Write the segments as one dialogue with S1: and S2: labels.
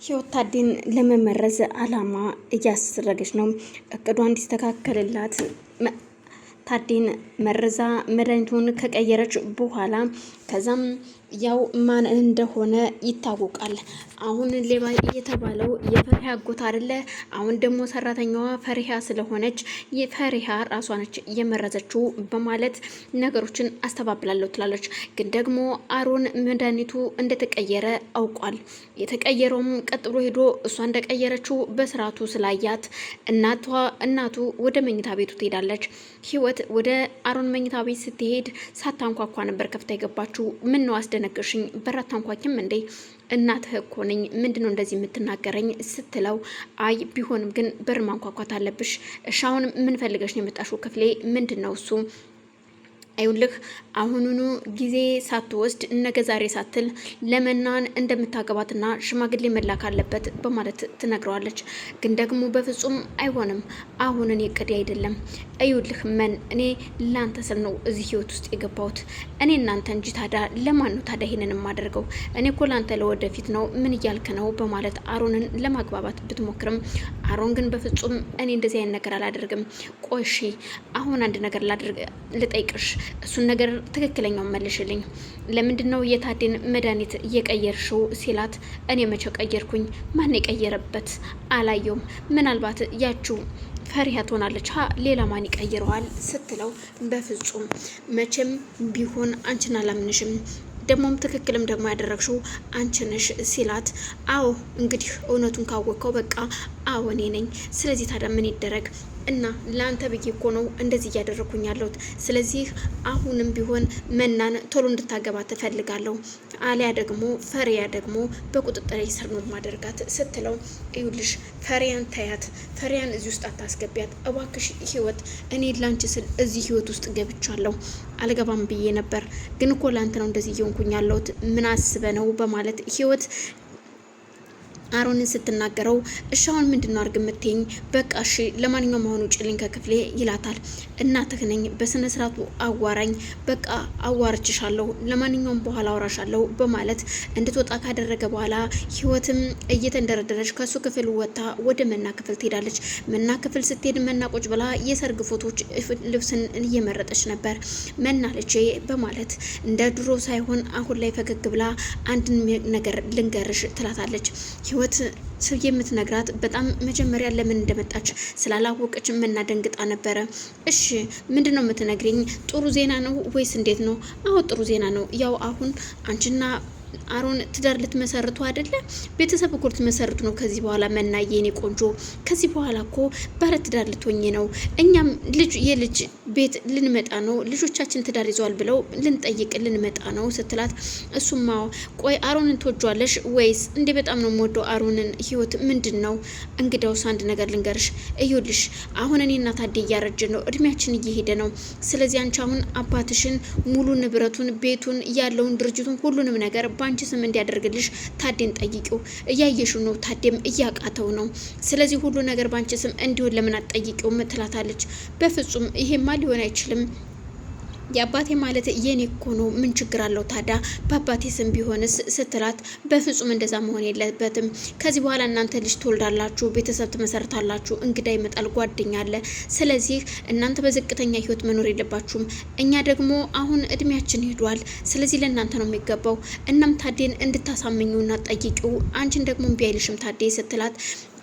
S1: ህይወት ታዲን ለመመረዝ አላማ እያስደረገች ነው። እቅዷ እንዲስተካከልላት ታዲን መርዛ መድኃኒቱን ከቀየረች በኋላ ከዛም ያው ማን እንደሆነ ይታወቃል። አሁን ሌባ የተባለው የፈሪሃ አጎት አይደለ? አሁን ደግሞ ሰራተኛዋ ፈሪሃ ስለሆነች የፈሪሃ ራሷ ነች የመረዘችው በማለት ነገሮችን አስተባብላለሁ ትላለች። ግን ደግሞ አሮን መድኃኒቱ እንደተቀየረ አውቋል። የተቀየረውም ቀጥሎ ሄዶ እሷ እንደቀየረችው በስርዓቱ ስላያት እናቱ ወደ መኝታ ቤቱ ትሄዳለች። ህይወት ወደ አሮን መኝታ ቤት ስትሄድ ሳታንኳኳ ነበር ከፍታ የገባችው። ምን ነው አስደነገሽኝ? በር አታንኳኪም እንዴ? እናትህ እኮ ነኝ፣ ምንድነው እንደዚህ የምትናገረኝ ስትለው፣ አይ ቢሆንም ግን በር ማንኳኳት አለብሽ። እሺ አሁን ምን ፈልገሽ ነው የመጣሽው? ክፍሌ ምንድነው እሱ? አይውልህ አሁኑኑ ጊዜ ሳትወስድ ነገ ዛሬ ሳትል ለመናን እንደምታገባትና ሽማግሌ መላክ አለበት በማለት ትነግረዋለች። ግን ደግሞ በፍጹም አይሆንም፣ አሁን እኔ እቅዴ አይደለም። አይውልህ መን እኔ ላንተ ስል ነው እዚህ ህይወት ውስጥ የገባሁት፣ እኔ እናንተ እንጂ ታዲያ ለማን ነው ታዲያ ይሄንን የማደርገው? እኔ እኮ ላንተ ለወደፊት ነው፣ ምን እያልክ ነው? በማለት አሮንን ለማግባባት ብትሞክርም አሮን ግን በፍጹም እኔ እንደዚህ አይነት ነገር አላደርግም። ቆሺ አሁን አንድ ነገር ልጠይቅሽ፣ እሱን ነገር ትክክለኛውን መልሽልኝ። ለምንድን ነው የታዴን መድኃኒት እየቀየርሽው ሲላት፣ እኔ መቼ ቀየርኩኝ? ማን የቀየረበት? አላየውም። ምናልባት ያችው ፈሪሃ ትሆናለች። ሌላ ማን ይቀይረዋል ስትለው፣ በፍጹም መቼም ቢሆን አንቺን አላምንሽም፣ ደግሞም ትክክልም ደግሞ ያደረግሽው አንቺ ነሽ ሲላት፣ አዎ እንግዲህ እውነቱን ካወቀው በቃ አዎ እኔ ነኝ። ስለዚህ ታዲያ ምን ይደረግ እና ለአንተ ብዬ እኮ ነው እንደዚህ እያደረኩኝ ያለሁት። ስለዚህ አሁንም ቢሆን መናን ቶሎ እንድታገባ ትፈልጋለሁ፣ አሊያ ደግሞ ፈሪያ ደግሞ በቁጥጥር ስር ነው ማደርጋት ስትለው፣ ይኸውልሽ ፈሪያን ታያት፣ ፈሪያን እዚህ ውስጥ አታስገቢያት እባክሽ ህይወት፣ እኔ ላንቺ ስል እዚህ ህይወት ውስጥ ገብቻለሁ። አልገባም ብዬ ነበር፣ ግን እኮ ላንተ ነው እንደዚህ እየሆንኩኝ ያለሁት። ምን አስበ ነው በማለት ህይወት አሮንን ስትናገረው፣ እሺ አሁን ምንድነው አርግ የምትይኝ? በቃ እሺ ለማንኛውም አሁን ውጭልኝ ከክፍሌ ይላታል። እናትህ ነኝ በስነ ስርዓቱ አዋራኝ፣ በቃ አዋርችሻለሁ፣ ለማንኛውም በኋላ አወራሻለሁ በማለት እንድትወጣ ካደረገ በኋላ ህይወትም እየተንደረደረች ከሱ ክፍል ወጥታ ወደ መና ክፍል ትሄዳለች። መና ክፍል ስትሄድ መና ቁጭ ብላ የሰርግ ፎቶች ልብስን እየመረጠች ነበር። መና ልጄ በማለት እንደ ድሮ ሳይሆን አሁን ላይ ፈገግ ብላ አንድ ነገር ልንገርሽ ትላታለች። ህይወት የምትነግራት በጣም መጀመሪያ ለምን እንደመጣች ስላላወቀች መና ደንግጣ ነበረ። እሺ ምንድነው የምትነግሪኝ? ጥሩ ዜና ነው ወይስ እንዴት ነው? አዎ ጥሩ ዜና ነው። ያው አሁን አንቺና አሮን ትዳር ልትመሰርቱ አይደለ? ቤተሰብ እኮ ልትመሰርቱ ነው ከዚህ በኋላ መናዬ፣ የኔ ቆንጆ ከዚህ በኋላ እኮ ባለ ትዳር ልትሆኚ ነው። እኛም የልጅ ቤት ልንመጣ ነው፣ ልጆቻችን ትዳር ይዘዋል ብለው ልንጠይቅ ልንመጣ ነው ስትላት፣ እሱማ ቆይ አሮንን ትወጇለሽ ወይስ? እንዴ በጣም ነው የምወደው አሮንን። ህይወት ምንድን ነው? እንግዳውስ አንድ ነገር ልንገርሽ፣ እዩልሽ አሁን እኔ እና ታዴ እያረጀን ነው፣ እድሜያችን እየሄደ ነው። ስለዚህ አንቺ አሁን አባትሽን ሙሉ ንብረቱን፣ ቤቱን፣ ያለውን ድርጅቱን፣ ሁሉንም ነገር ባንቺ ስም እንዲያደርግልሽ ታዴን ጠይቂው። እያየሽው ነው፣ ታዴም እያቃተው ነው። ስለዚህ ሁሉ ነገር ባንቺ ስም እንዲሆን ለምን አትጠይቂውም? ትላታለች። በፍጹም ይሄማ ሊሆን አይችልም፣ የአባቴ ማለት የኔ እኮ ነው፣ ምን ችግር አለው ታዲያ በአባቴ ስም ቢሆንስ ስትላት፣ በፍጹም እንደዛ መሆን የለበትም። ከዚህ በኋላ እናንተ ልጅ ትወልዳላችሁ፣ ቤተሰብ ትመሰርታላችሁ፣ እንግዳ ይመጣል፣ ጓደኛ አለ። ስለዚህ እናንተ በዝቅተኛ ህይወት መኖር የለባችሁም። እኛ ደግሞ አሁን እድሜያችን ሄዷል። ስለዚህ ለእናንተ ነው የሚገባው። እናም ታዴን እንድታሳምኙና ጠይቂው፣ አንቺን ደግሞ እምቢ አይልሽም ታዴ ስትላት፣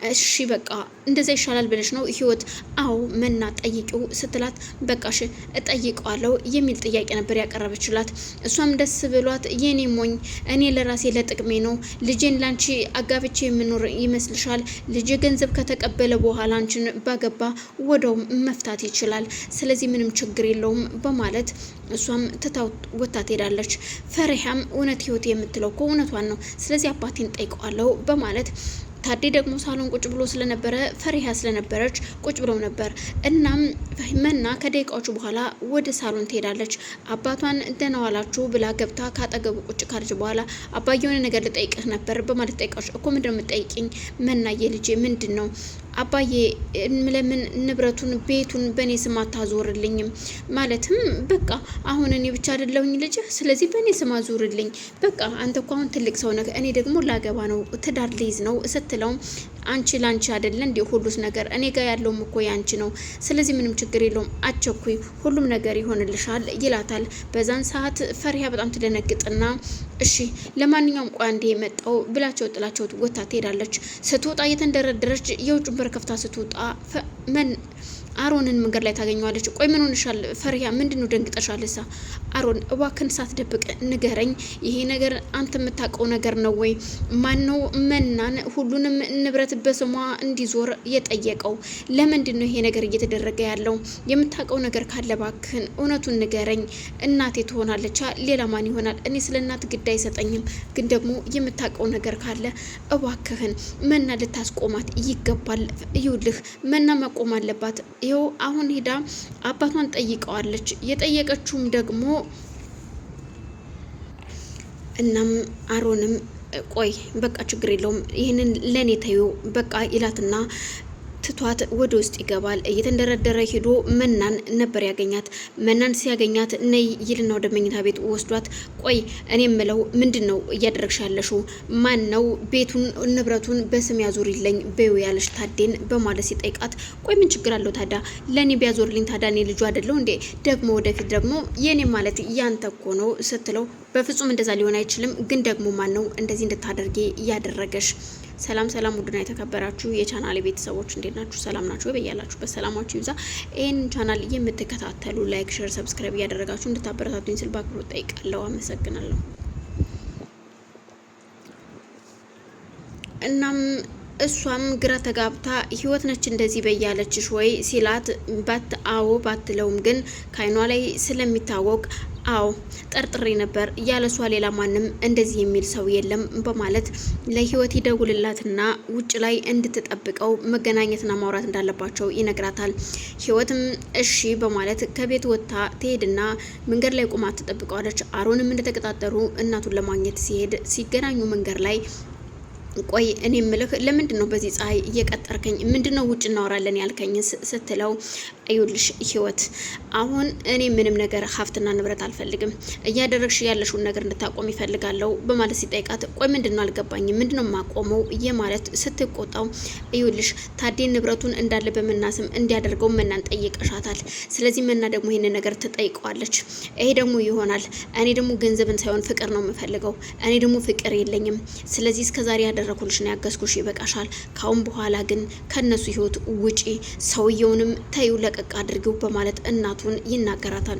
S1: እሺ በቃ እንደዛ ይሻላል ብለሽ ነው ህይወት? አዎ መና ጠይቂው ስትላት፣ በቃሽ እጠይቀዋለሁ የሚል ጥያቄ ነበር ያቀረበችላት። እሷም ደስ ብሏት፣ የኔ ሞኝ እኔ ለራሴ ለጥቅሜ ነው ልጄን ላንቺ አጋብቼ የምኖር ይመስልሻል? ልጄ ገንዘብ ከተቀበለ በኋላ አንቺን ባገባ ወደው መፍታት ይችላል። ስለዚህ ምንም ችግር የለውም በማለት እሷም ትታው ወታ ትሄዳለች። ፈሪሃም እውነት ህይወት የምትለው እኮ እውነቷን ነው፣ ስለዚህ አባቴን ጠይቀዋለሁ በማለት ታዴ ደግሞ ሳሎን ቁጭ ብሎ ስለነበረ ፈሪሃ ስለነበረች ቁጭ ብለው ነበር። እናም መና ከደቂቃዎቹ በኋላ ወደ ሳሎን ትሄዳለች። አባቷን ደህና ዋላችሁ ብላ ገብታ ካጠገቡ ቁጭ ካለች በኋላ አባዬ የሆነ ነገር ልጠይቅህ ነበር በማለት ጠይቃች። እኮ ምንድነው የምትጠይቂኝ? መናዬ ልጄ ምንድን ነው? አባዬ ለምን ንብረቱን ቤቱን በእኔ ስም አታዞርልኝም? ማለትም በቃ አሁን እኔ ብቻ አይደለሁኝ ልጅ፣ ስለዚህ በእኔ ስም አዞርልኝ። በቃ አንተ እኮ አሁን ትልቅ ሰው ነህ፣ እኔ ደግሞ ላገባ ነው፣ ትዳር ልይዝ ነው ስትለውም አንቺ ላንቺ አይደለ እንዴ ሁሉስ ነገር እኔ ጋር ያለውም እኮ ያንቺ ነው። ስለዚህ ምንም ችግር የለውም፣ አቸኩይ፣ ሁሉም ነገር ይሆንልሻል ይላታል። በዛን ሰዓት ፈሪሃ በጣም ትደነግጥና እሺ ለማንኛውም ቆይ አንዴ የመጣው ብላቸው ጥላቸው ወታ ትሄዳለች። ስትወጣ እየተንደረደረች የውጭ በር ከፍታ ስትወጣ አሮንን መንገድ ላይ ታገኘዋለች። ቆይ ምን ሆነሻል ፈሪሃ? ምንድነው ደንግጠሻል? እሳ አሮን እባክን ሳትደብቅ ንገረኝ፣ ይሄ ነገር አንተ የምታውቀው ነገር ነው ወይ? ማን ነው መናን ሁሉንም ንብረት በስሟ እንዲዞር የጠየቀው? ለምንድን ነው ይሄ ነገር እየተደረገ ያለው? የምታውቀው ነገር ካለ እባክህን እውነቱን ንገረኝ። እናቴ ትሆናለች፣ ሌላ ማን ይሆናል? እኔ ስለ እናት ግድ አይሰጠኝም፣ ግን ደግሞ የምታውቀው ነገር ካለ እባክህን መና ልታስቆማት ይገባል። ይውልህ መና መቆም አለባት። ይኸው አሁን ሄዳ አባቷን ጠይቀዋለች። የጠየቀችውም ደግሞ እናም አሮንም ቆይ በቃ ችግር የለውም ይህንን ለኔ ተዩ በቃ ይላትና ትቷት ወደ ውስጥ ይገባል። እየተንደረደረ ሄዶ መናን ነበር ያገኛት። መናን ሲያገኛት ነይ ይልና ወደ መኝታ ቤት ወስዷት ቆይ እኔ ምለው ምንድነው እያደረግሽ ያለሽው? ማን ነው ቤቱን ንብረቱን በስም ያዞርልኝ በዩ ያለሽ ታዴን በማለት ሲጠይቃት ቆይ ምን ችግር አለው ታዳ ለኔ ቢያዞርልኝ ታዳ እኔ ልጁ አይደለው እንዴ? ደግሞ ወደፊት ደግሞ የኔ ማለት ያንተ እኮ ነው ስትለው በፍጹም እንደዛ ሊሆን አይችልም። ግን ደግሞ ማን ነው እንደዚህ እንድታደርጊ እያደረገሽ? ሰላም ሰላም፣ ውድና የተከበራችሁ የቻናል ቤተሰቦች እንዴት ናችሁ? ሰላም ናችሁ? በያላችሁበት ሰላማችሁ ይብዛ። ይህን ቻናል የምትከታተሉ ላይክ፣ ሼር፣ ሰብስክራይብ እያደረጋችሁ እንድታበረታቱኝ ስል በአክብሮት ጠይቃለሁ። አመሰግናለሁ። እናም እሷም ግራ ተጋብታ ህይወት ነች እንደዚህ በያለችሽ ወይ ሲላት አዎ ባትለውም ግን ከአይኗ ላይ ስለሚታወቅ አዎ ጠርጥሬ ነበር፣ ያለሷ ሌላ ማንም እንደዚህ የሚል ሰው የለም በማለት ለህይወት ይደውልላትና ውጭ ላይ እንድትጠብቀው መገናኘትና ማውራት እንዳለባቸው ይነግራታል። ህይወትም እሺ በማለት ከቤት ወጥታ ትሄድና መንገድ ላይ ቁማ ትጠብቀዋለች። አሮንም እንደተቀጣጠሩ እናቱን ለማግኘት ሲገናኙ መንገድ ላይ ቆይ እኔ ምልህ ለምንድን ነው በዚህ ፀሐይ እየቀጠርከኝ? ምንድነው ውጭ እናወራለን ያልከኝ? ስትለው እዩልሽ ህይወት አሁን እኔ ምንም ነገር ሀብትና ንብረት አልፈልግም፣ እያደረግሽ ያለሽውን ነገር እንድታቆም ይፈልጋለሁ በማለት ሲጠይቃት ቆይ ምንድነው አልገባኝም፣ ምንድነው ማቆመው የማለት ስትቆጣው እዩልሽ ታዴን ንብረቱን እንዳለ በመናስም እንዲያደርገው መናን ጠይቀሻታል። ስለዚህ መና ደግሞ ይሄን ነገር ትጠይቀዋለች። ይሄ ደግሞ ይሆናል እኔ ደግሞ ገንዘብን ሳይሆን ፍቅር ነው የምፈልገው፣ እኔ ደግሞ ፍቅር የለኝም። ስለዚህ እስከዛሬ ያደረኩልሽ ነው ያገዝኩሽ፣ ይበቃሻል። ካሁን በኋላ ግን ከነሱ ህይወት ውጪ፣ ሰውየውንም ተይው ለቀቅ አድርጊው በማለት እናቱን ይናገራታል።